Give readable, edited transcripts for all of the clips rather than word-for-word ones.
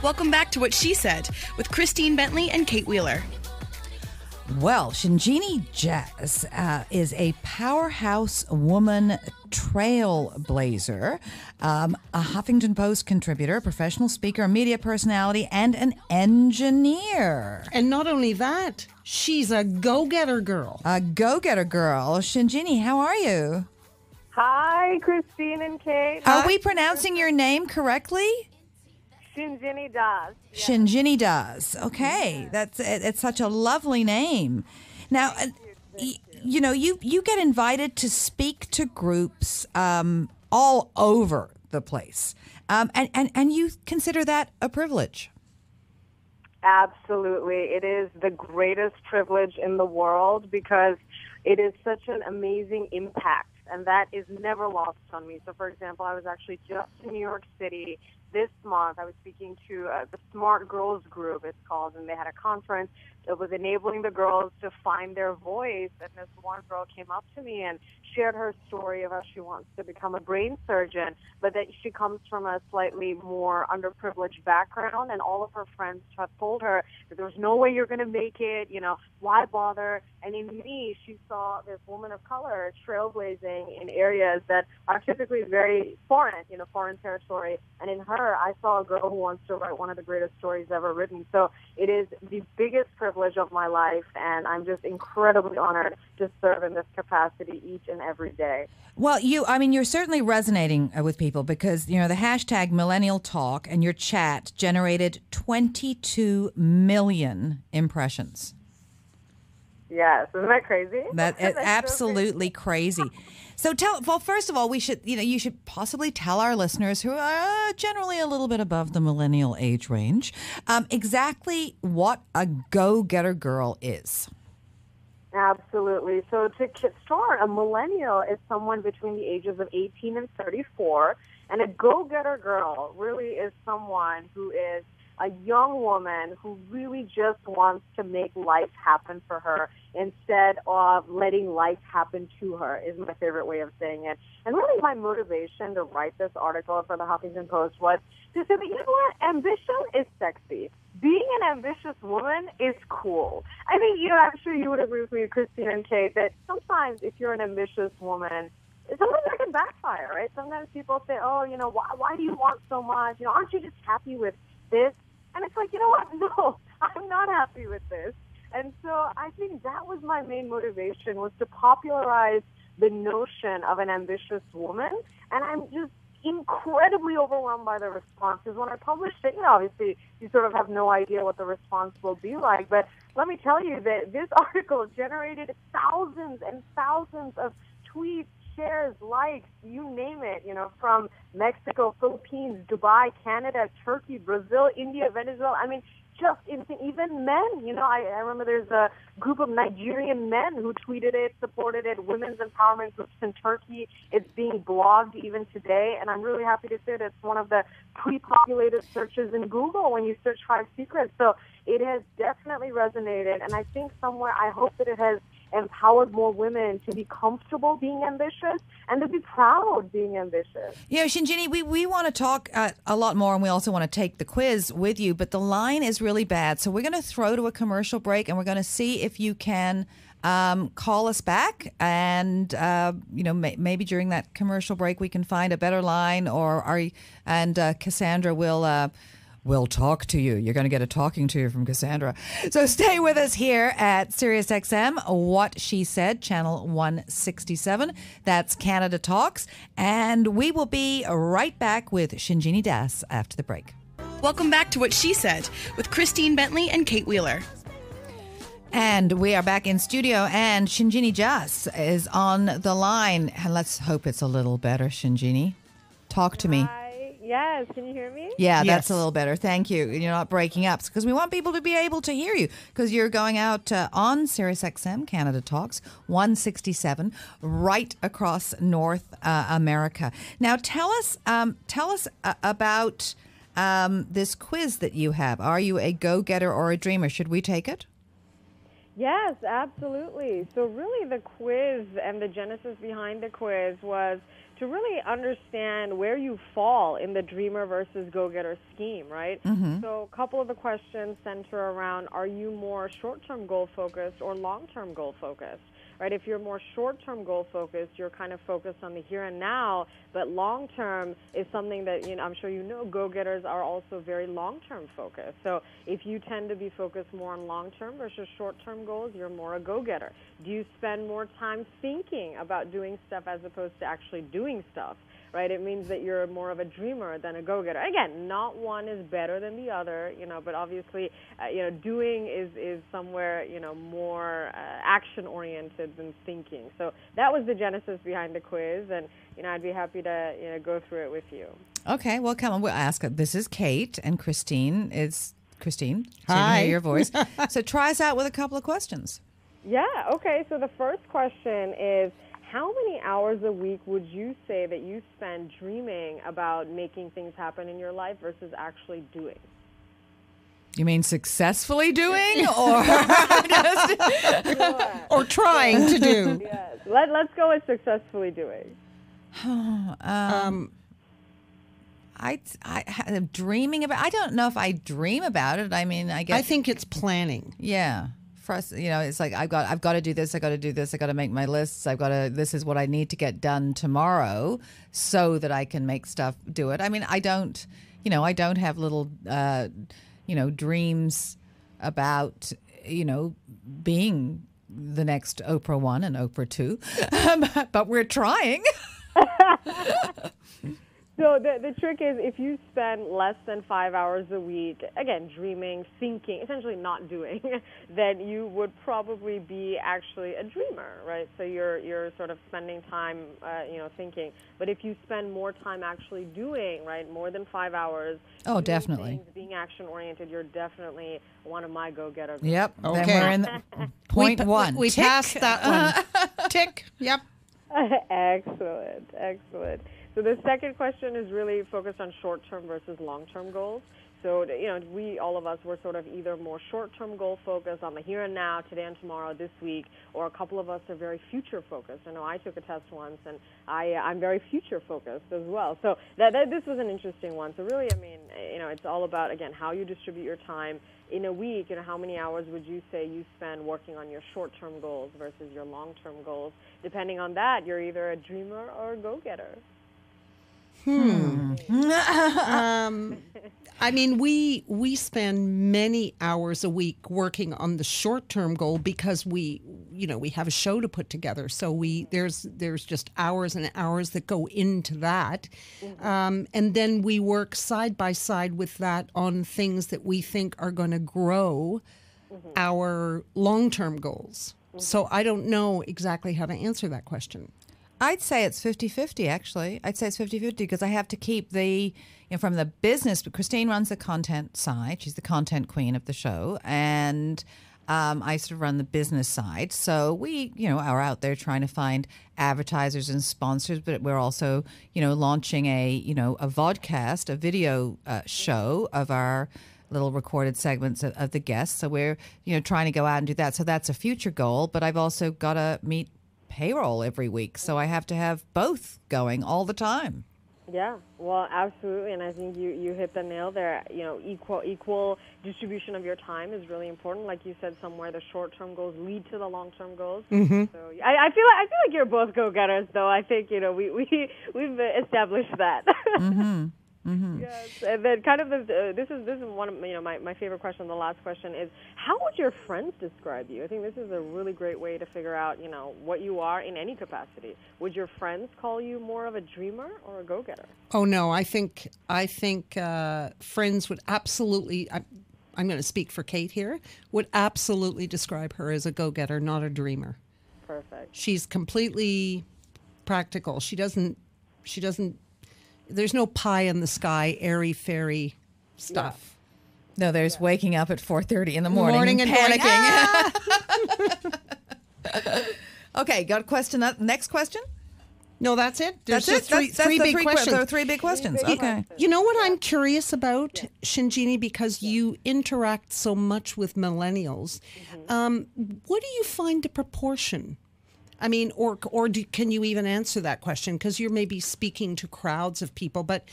Welcome back to What She Said with Christine Bentley and Kate Wheeler. Well, Shinjini Jazz is a powerhouse woman trailblazer, a Huffington Post contributor, professional speaker, a media personality, and an engineer. And not only that, she's a go-getter girl. A go-getter girl. Shinjini, how are you? Hi, Christine and Kate. Are we pronouncing your name correctly? Shinjini does. Yes. Shinjini does. Okay, it's such a lovely name. Now, you get invited to speak to groups all over the place, and you consider that a privilege. Absolutely. It is the greatest privilege in the world because it is such an amazing impact, and that is never lost on me. So, for example, I was actually just in New York City this month. I was speaking to the Smart Girls group, it's called, and they had a conference that was enabling the girls to find their voice. And this one girl came up to me and shared her story of how she wants to become a brain surgeon, but that she comes from a slightly more underprivileged background, and all of her friends have told her that there's no way you're going to make it, why bother? And in me, she saw this woman of color trailblazing in areas that are typically very foreign, foreign territory. And in her, I saw a girl who wants to write one of the greatest stories ever written. So it is the biggest privilege of my life, and I'm just incredibly honored to serve in this capacity each and every day. Well, you're certainly resonating with people because, the hashtag Millennial Talk and your chat generated 22 million impressions. Yes, isn't that crazy? That's absolutely crazy. So first of all, you should possibly tell our listeners who are generally a little bit above the millennial age range, exactly what a go-getter girl is. Absolutely. So to start, a millennial is someone between the ages of 18 and 34, and a go-getter girl really is someone who is a young woman who really just wants to make life happen for her instead of letting life happen to her, is my favorite way of saying it. And really my motivation to write this article for the Huffington Post was to say that, what, ambition is sexy. Being an ambitious woman is cool. I think, I'm sure you would agree with me, Christine and Kate, that sometimes if you're an ambitious woman, sometimes that can backfire, right? Sometimes people say, why do you want so much? Aren't you just happy with this? And it's like, what? No, I'm not happy with this. And so I think that was my main motivation, was to popularize the notion of an ambitious woman. And I'm just incredibly overwhelmed by the response. Because when I published it, obviously you sort of have no idea what the response will be like. But let me tell you that this article generated thousands and thousands of tweets, shares, likes, you name it, from Mexico, Philippines, Dubai, Canada, Turkey, Brazil, India, Venezuela. I mean, just even men, I remember there's a group of Nigerian men who tweeted it, supported it, women's empowerment groups in Turkey. It's being blogged even today, and I'm really happy to say that it's one of the pre-populated searches in Google when you search 5 secrets. So it has definitely resonated, and I think I hope that it has empowered more women to be comfortable being ambitious and to be proud being ambitious. Shinjini, we want to talk a lot more, and we also want to take the quiz with you, but the line is really bad. So we're going to throw to a commercial break, and we're going to see if you can call us back, and maybe during that commercial break we can find a better line, and Cassandra will talk to you. You're going to get a talking to from Cassandra. So stay with us here at SiriusXM, What She Said, channel 167. That's Canada Talks. And we will be right back with Shinjini Das after the break. Welcome back to What She Said with Christine Bentley and Kate Wheeler. And we are back in studio, and Shinjini Das is on the line. And let's hope it's a little better, Shinjini. Talk to me. Yes, can you hear me? Yeah, Yes. That's a little better. Thank you. You're not breaking up, because we want people to be able to hear you, because you're going out on SiriusXM Canada Talks 167 right across North America. Now, tell us about this quiz that you have. Are you a go-getter or a dreamer? Should we take it? Yes, absolutely. So really the quiz and the genesis behind the quiz was to really understand where you fall in the dreamer versus go-getter scheme, right? So a couple of the questions center around, are you more short-term goal-focused or long-term goal-focused? Right, if you're more short-term goal-focused, you're kind of focused on the here and now, but long-term is something that, I'm sure you know, go-getters are also very long-term focused. So if you tend to be focused more on long-term versus short-term goals, you're more a go-getter. Do you spend more time thinking about doing stuff as opposed to actually doing stuff? Right, it means that you're more of a dreamer than a go-getter. Again, not one is better than the other, but obviously, doing is somewhere, more action-oriented than thinking. So that was the genesis behind the quiz, and, I'd be happy to, go through it with you. Okay, well, come on, we'll ask. This is Kate, and Christine is Christine. So Hi. you can hear your voice. So try us out with a couple of questions. Yeah, okay, so the first question is, how many hours a week would you say that you spend dreaming about making things happen in your life versus actually doing? You mean successfully doing, or Or trying to do. Yes. Let's go with successfully doing. I'm dreaming about. I don't know if I dream about it. I mean, I guess. I think it's planning. Yeah. For us, it's like I've got to do this. I got to do this. I got to make my lists. This is what I need to get done tomorrow, so that I can make stuff. Do it. I mean, I don't have little, dreams about, being the next Oprah 1 and Oprah 2, but we're trying. So the trick is, if you spend less than 5 hours a week, again, dreaming, thinking, essentially not doing, then you would probably be actually a dreamer, right? So you're sort of spending time, thinking. But if you spend more time actually doing, right, more than 5 hours, Oh, doing definitely. things, being action-oriented, you're definitely one of my go-getters. Yep. Okay. Then we're in point one. We Tick. passed that one. Tick. Yep. Excellent. So the second question is really focused on short-term versus long-term goals. So, all of us were sort of either more short-term goal focused on the here and now, today and tomorrow, this week, or a couple of us are very future focused. I know I took a test once, and I'm very future focused as well. So this was an interesting one. So really, it's all about, again, how you distribute your time in a week. How many hours would you say you spend working on your short-term goals versus your long-term goals? Depending on that, you're either a dreamer or a go-getter. We spend many hours a week working on the short-term goal because we have a show to put together. So there's just hours and hours that go into that, and then we work side by side with that on things that we think are going to grow our long-term goals. So I don't know exactly how to answer that question. I'd say it's 50-50, actually. I'd say it's 50-50 because I have to keep from the business, but Christine runs the content side. She's the content queen of the show. And I sort of run the business side. So we, are out there trying to find advertisers and sponsors, but we're also, launching a vodcast, a video show of our little recorded segments of the guests. So we're, trying to go out and do that. So that's a future goal. But I've also got to meet payroll every week, so I have to have both going all the time. Yeah, well, absolutely, and I think you hit the nail there. Equal distribution of your time is really important. Like you said, somewhere the short-term goals lead to the long-term goals. Mm-hmm. So I feel like you're both go-getters, though. I think we've established that. Mm-hmm. Mm-hmm. Yes, and then kind of this is one of my favorite question. The last question is, how would your friends describe you? I think this is a really great way to figure out what you are in any capacity. Would your friends call you more of a dreamer or a go-getter? Oh no, I think friends would absolutely. I'm going to speak for Kate here. Would absolutely describe her as a go-getter, not a dreamer. Perfect. She's completely practical. She doesn't. There's no pie in the sky, airy-fairy stuff. Yeah. No, there's waking up at 4:30 in the morning and panicking. Okay, got a question? Next question? No, that's it. There's that's just it. three big questions. There are three big questions. Okay. You know what I'm curious about, Shinjini, because you interact so much with millennials. What do you find the proportion I mean, can you even answer that question? Because you're maybe speaking to crowds of people, but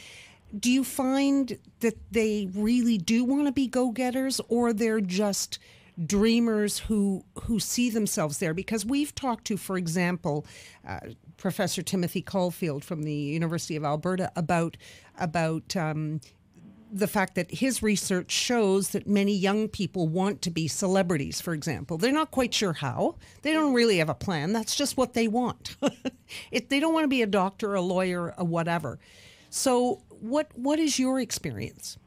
do you find that they really do want to be go-getters, or they're just dreamers who see themselves there? Because we've talked to, for example, Professor Timothy Caulfield from the University of Alberta about the fact that his research shows that many young people want to be celebrities, for example. They're not quite sure how. They don't really have a plan. That's just what they want. They don't want to be a doctor, a lawyer, a whatever. So what is your experience?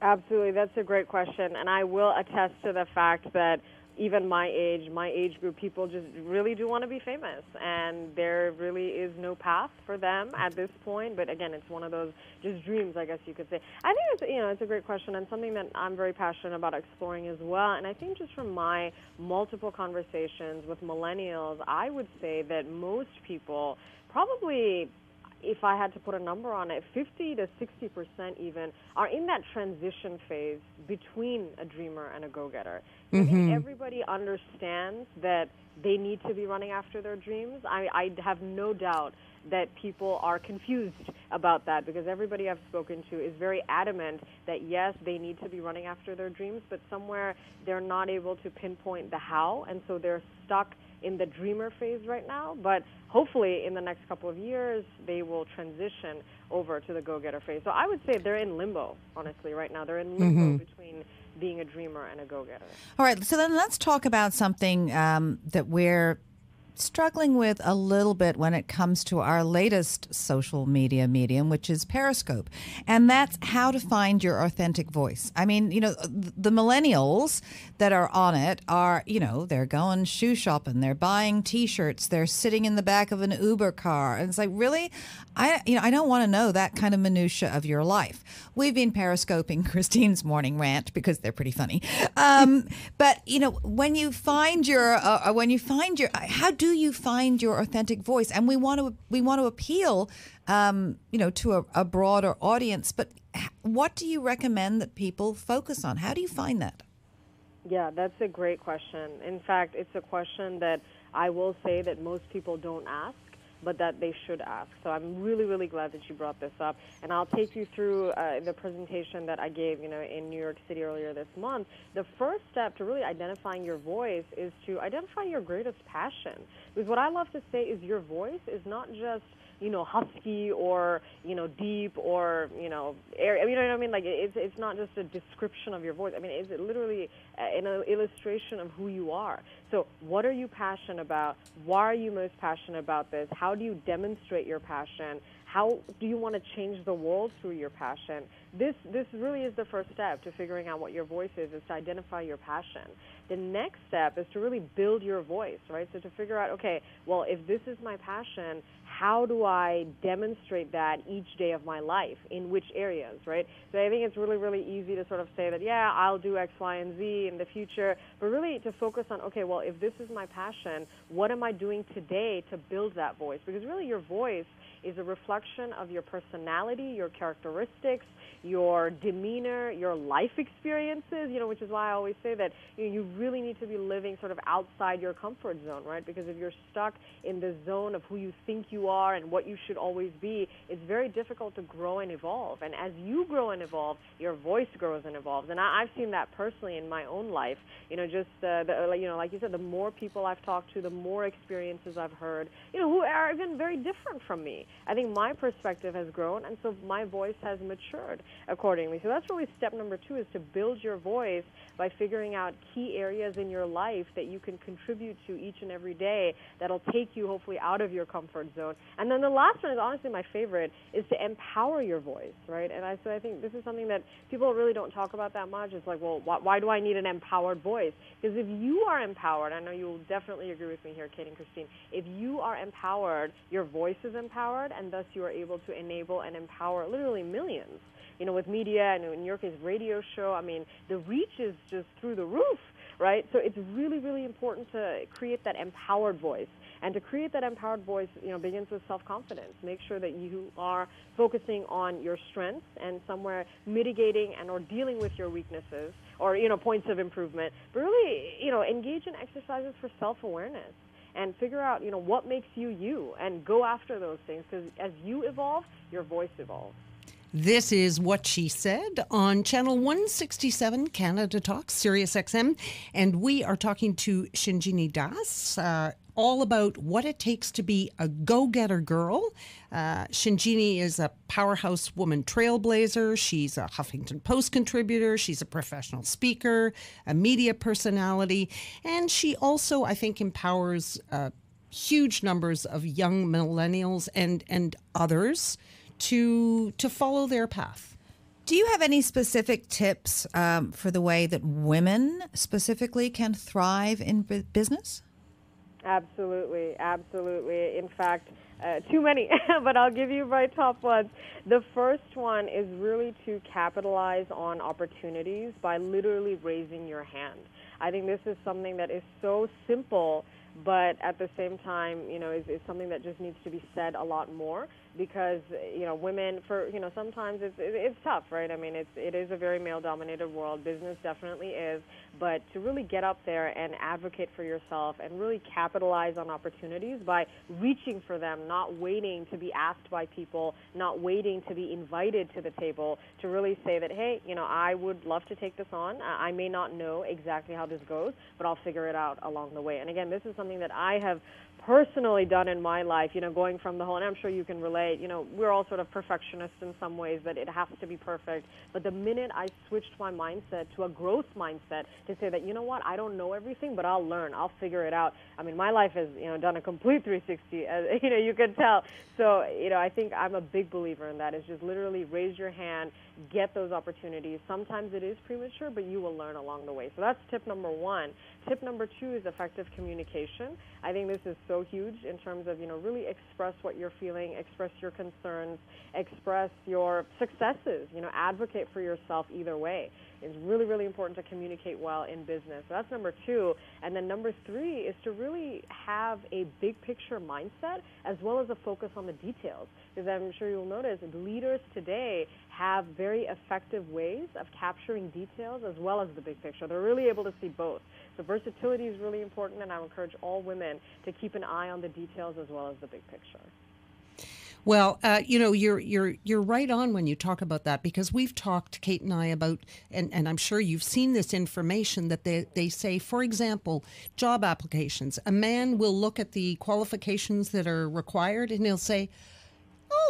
Absolutely. That's a great question. And I will attest to the fact that even my age group, people just really do want to be famous. And there really is no path for them at this point. But again, it's one of those just dreams, I guess you could say. I think it's a great question and something that I'm very passionate about exploring as well. And I think just from my multiple conversations with millennials, I would say that most people probably, if I had to put a number on it, 50 to 60% even are in that transition phase between a dreamer and a go-getter. I think everybody understands that they need to be running after their dreams. I have no doubt that people are confused about that, because everybody I've spoken to is very adamant that, yes, they need to be running after their dreams, but somewhere they're not able to pinpoint the how, and so they're stuck in the dreamer phase right now. But hopefully in the next couple of years, they will transition over to the go-getter phase. So I would say they're in limbo, honestly, right now. They're in limbo between being a dreamer and a go-getter. All right, so then let's talk about something that we're struggling with a little bit when it comes to our latest social media medium, which is Periscope. And that's how to find your authentic voice. I mean, the millennials that are on it are, they're going shoe shopping, they're buying T-shirts, they're sitting in the back of an Uber car. And it's like, really? I don't want to know that kind of minutia of your life. We've been Periscoping Christine's morning rant because they're pretty funny. But, when you find your, how do you find your authentic voice? And we want to appeal, to a broader audience. But what do you recommend that people focus on? How do you find that? Yeah, that's a great question. In fact, it's a question that I will say that most people don't ask, but that they should ask. So I'm really, really glad that you brought this up. And I'll take you through the presentation that I gave, in New York City earlier this month. The first step to really identifying your voice is to identify your greatest passion. Because what I love to say is your voice is not just, husky or, deep or, air. You know what I mean? Like, it's not just a description of your voice. I mean, it's literally an illustration of who you are. So what are you passionate about? Why are you most passionate about this? How do you demonstrate your passion? How do you want to change the world through your passion? This really is the first step to figuring out what your voice is to identify your passion. The next step is to really build your voice, right? So to figure out, okay, well, if this is my passion, how do I demonstrate that each day of my life? In which areas, right? So I think it's really, really easy to sort of say that, yeah, I'll do X, Y, and Z in the future, but really to focus on, okay, well, if this is my passion, what am I doing today to build that voice? Because really your voice is a reflection of your personality, your characteristics, your demeanor, your life experiences, which is why I always say that you really need to be living sort of outside your comfort zone, right? Because if you're stuck in the zone of who you think you are and what you should always be, it's very difficult to grow and evolve. And as you grow and evolve, your voice grows and evolves. And I've seen that personally in my own life. Like you said, the more people I've talked to, the more experiences I've heard, who are even very different from me. I think my perspective has grown, and so my voice has matured accordingly. So that's really step number 2, is to build your voice by figuring out key areas in your life that you can contribute to each and every day that'll take you hopefully out of your comfort zone. And then the last one is honestly my favorite, is to empower your voice, right? And I think this is something that people really don't talk about that much. It's like, well, why do I need an empowered voice? Because if you are empowered, I know you'll definitely agree with me here, Kate and Christine, if you are empowered, your voice is empowered, and thus you are able to enable and empower literally millions. With media, and in your case, radio show, I mean, the reach is just through the roof, right? So it's really, really important to create that empowered voice. And to create that empowered voice, begins with self-confidence. Make sure that you are focusing on your strengths and somewhere mitigating and or dealing with your weaknesses or, points of improvement. But really, engage in exercises for self-awareness. and figure out, what makes you you, and go after those things, because as you evolve, your voice evolves. This is What She Said on Channel 167, Canada Talks, SiriusXM. And we are talking to Shinjini Das, all about what it takes to be a go-getter girl. Shinjini is a powerhouse woman trailblazer. She's a Huffington Post contributor. She's a professional speaker, a media personality. And she also, I think, empowers huge numbers of young millennials and others to follow their path. Do you have any specific tips for the way that women specifically can thrive in business? Absolutely, absolutely. In fact, too many, but I'll give you my top ones. The first one is really to capitalize on opportunities by literally raising your hand. I think this is something that is so simple, but at the same time, is something that just needs to be said a lot more, because, women, sometimes it's tough, right? I mean, it is a very male-dominated world. Business definitely is, but to really get up there and advocate for yourself and really capitalize on opportunities by reaching for them, not waiting to be asked by people, not waiting to be invited to the table, to really say that, hey, I would love to take this on. I may not know exactly how this goes, but I'll figure it out along the way. And again, this is something that I have personally done in my life, going from the whole, and I'm sure you can relate, we're all sort of perfectionists in some ways, that it has to be perfect. But the minute I switched my mindset to a growth mindset, to say that, I don't know everything, but I'll learn, I'll figure it out. I mean, my life has, done a complete 360, as, you can tell. So, I think I'm a big believer in that, is just literally raise your hand, get those opportunities. Sometimes it is premature, but you will learn along the way. So that's tip number one. Tip number two is effective communication. I think this is so huge in terms of, really express what you're feeling, express your concerns, express your successes, advocate for yourself either way. It's really, really important to communicate well in business. So that's number two. And then number three is to really have a big picture mindset, as well as a focus on the details. Because I'm sure you'll notice leaders today have very effective ways of capturing details as well as the big picture. They're really able to see both. So versatility is really important, and I would encourage all women to keep an eye on the details as well as the big picture. Well, you're right on when you talk about that, because we've talked, Kate and I, about, and I'm sure you've seen this information, that they say, for example, job applications. A man will look at the qualifications that are required, and he'll say,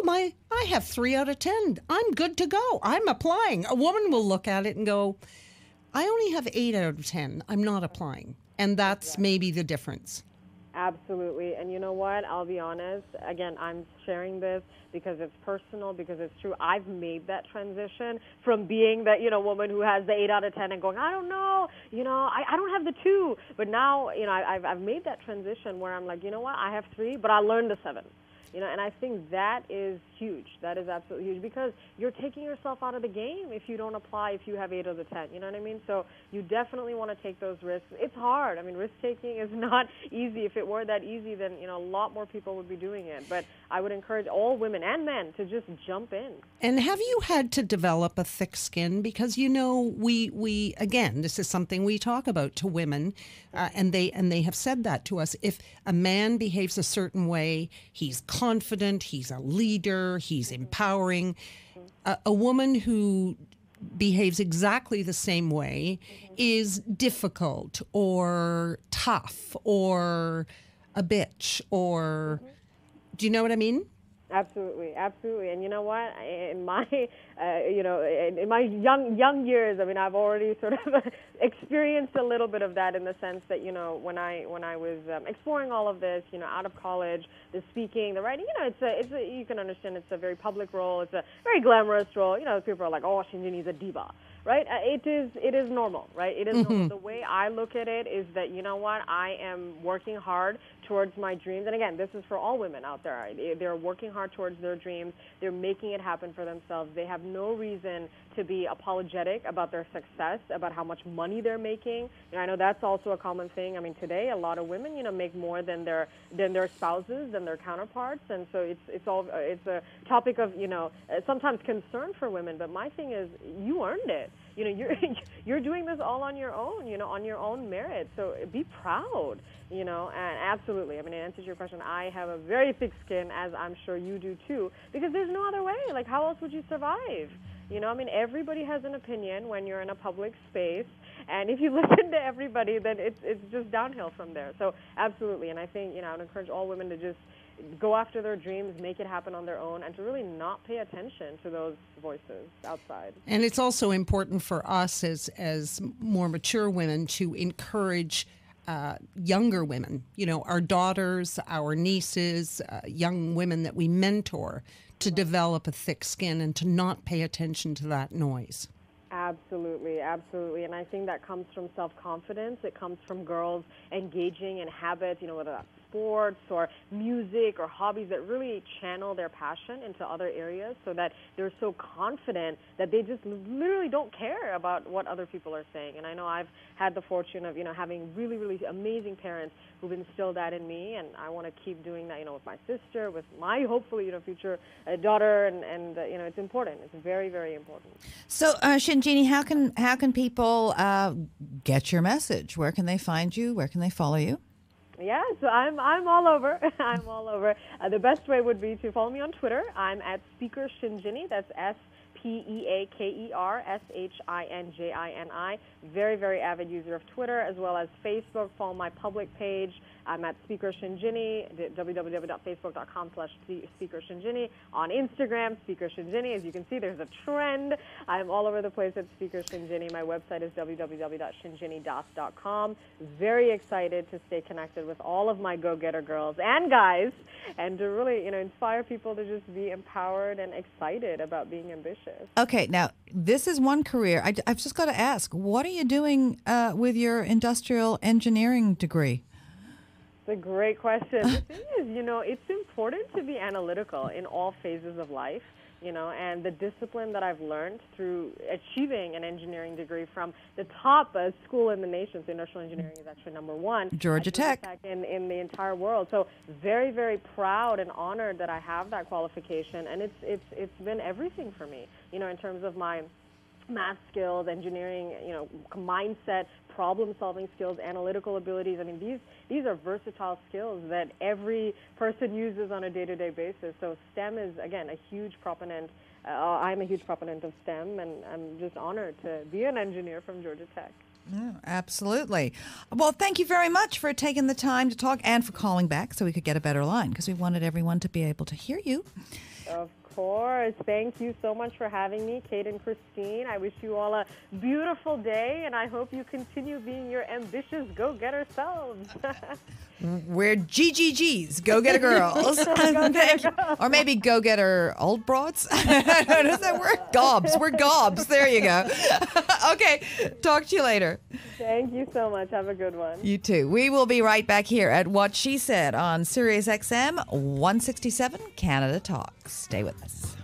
I have 3 out of 10. I'm good to go. I'm applying. A woman will look at it and go, I only have 8 out of 10. I'm not applying. And that's maybe the difference. Absolutely. And you know what? I'll be honest. Again, I'm sharing this because it's personal, because it's true. I've made that transition from being that, woman who has the 8 out of 10 and going, I don't know, I don't have the 2. But now, I've made that transition where I'm like, I have 3, but I learned the 7. And I think that is huge. That is absolutely huge, because you're taking yourself out of the game if you don't apply, if you have 8 of the 10. You know what I mean? So you definitely want to take those risks. It's hard. I mean, risk-taking is not easy. If it were that easy, then, a lot more people would be doing it. But I would encourage all women and men to just jump in. And have you had to develop a thick skin? Because, we again, this is something we talk about to women, and they have said that to us. If a man behaves a certain way, he's confident, he's a leader, he's empowering. A woman who behaves exactly the same way is difficult or tough or a bitch, or do you know what I mean? Absolutely, absolutely. And you know what? In my, in my young years, I mean, I've already sort of experienced a little bit of that, in the sense that, when I was exploring all of this, out of college, the speaking, the writing, you can understand it's a very public role. It's a very glamorous role. People are like, oh, Shinjini's a diva. Right? It is normal, right? It is normal. The way I look at it is that, I am working hard towards my dreams. And again, this is for all women out there. They're working hard towards their dreams. They're making it happen for themselves. They have no reason to be apologetic about their success, about how much money they're making. I know that's also a common thing. I mean, today a lot of women, make more than their spouses, than their counterparts, and so it's a topic of sometimes concern for women. But my thing is, you earned it. you're doing this all on your own, on your own merit. So be proud, and absolutely. I mean, to answer your question, I have a very thick skin, as I'm sure you do too, because there's no other way. Like, how else would you survive? I mean, everybody has an opinion when you're in a public space, and if you listen to everybody, then it's just downhill from there. So absolutely, and I think, I would encourage all women to just go after their dreams, make it happen on their own, and to really not pay attention to those voices outside. And it's also important for us as more mature women to encourage younger women, our daughters, our nieces, young women that we mentor, to develop a thick skin and to not pay attention to that noise. Absolutely, absolutely. And I think that comes from self-confidence. It comes from girls engaging in habits, whether that's sports or music or hobbies that really channel their passion into other areas, so that they're so confident that they just literally don't care about what other people are saying. And I know I've had the fortune of, having really, really amazing parents who've instilled that in me, and I want to keep doing that, with my sister, with my hopefully, future daughter, and it's important. It's very, very important. So, Shinjini, how can people get your message? Where can they find you? Where can they follow you? Yeah, so I'm all over. I'm all over. The best way would be to follow me on Twitter. I'm at Speaker Shinjini. That's SpeakerShinjini. Very, very avid user of Twitter, as well as Facebook. Follow my public page. I'm at Speaker Shinjini, www.facebook.com/Speaker Shinjini. On Instagram, Speaker Shinjini. As you can see, there's a trend. I'm all over the place at Speaker Shinjini. My website is www.shinjinidas.com. Very excited to stay connected with all of my go-getter girls and guys, and to really, inspire people to just be empowered and excited about being ambitious. Okay, now this is one career. I've just got to ask, what are you doing with your industrial engineering degree? It's a great question. The thing is, it's important to be analytical in all phases of life, and the discipline that I've learned through achieving an engineering degree from the top school in the nation. So industrial engineering is actually number one. Georgia Tech. In the entire world. So very, very proud and honored that I have that qualification, and it's been everything for me, in terms of my math skills, engineering, mindset, problem-solving skills, analytical abilities. I mean, these are versatile skills that every person uses on a day-to-day basis. So STEM is, again, a huge proponent. I'm a huge proponent of STEM, and I'm just honored to be an engineer from Georgia Tech. Yeah, absolutely. Well, thank you very much for taking the time to talk and for calling back so we could get a better line, because we wanted everyone to be able to hear you. Of course. Thank you so much for having me, Kate and Christine. I wish you all a beautiful day, and I hope you continue being your ambitious go-getter selves. We're GGGs, go-getter girls. Or maybe go-getter old broads. Does that work? Gobs. We're gobs. There you go. Okay. Talk to you later. Thank you so much. Have a good one. You too. We will be right back here at What She Said on SiriusXM 167 Canada Talks. Stay with us.